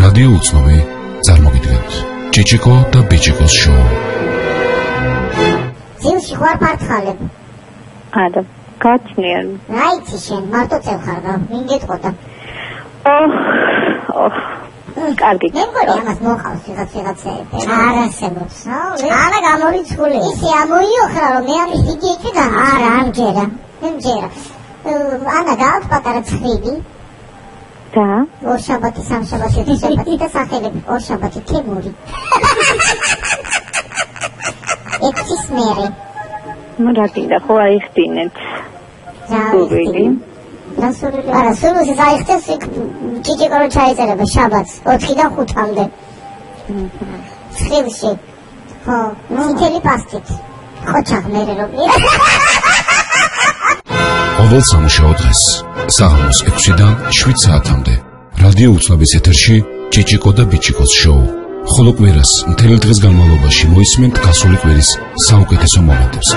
რადიო უცნობი წარმოგიდგენთ ჭიჭიკო და ბიჭიკოს შოუ. ძილში ხარ ფართხალებ? არა, გაჩნიან. რა იცი შენ, მარტო წევხარ და ვინ გეტყოდა? კარგი. მე მგონი ამას მოყავს ვიღაცეები. არ არსებობს. არა გამორიცხული. ისე ამოიოხრა რომ მე ამის დიდი ეჭვი და არა ამჯერა. ამჯერა. ანა გააქვს პატარა ცხვირი? და? ორშაბათი, სამშაბათი, თერთშაბათი და სახელები. ორშაბათი თემური. ექცის მერე. ну რა გინდა ხო აიხდინეთ. ზავი. არა, სულუს აიხდეს ჭიჭიკო რო ჩაიწერება შაბათს 4-დან 5-მდე. ცხრილში. ხო, მთელი პასტით. ხოჩაღ მერე რო გია. ყოველ სამუშაო დღეს საღამოს 6-დან 7 საათამდე რადიო უცნობის ეთერში ჭიჭიკო და ბიჭიკოს შოუ. ხოლო კვირას მთელი დღის განმავლობაში მოისმენთ გასული კვირის საუკეთესო მომენტებს.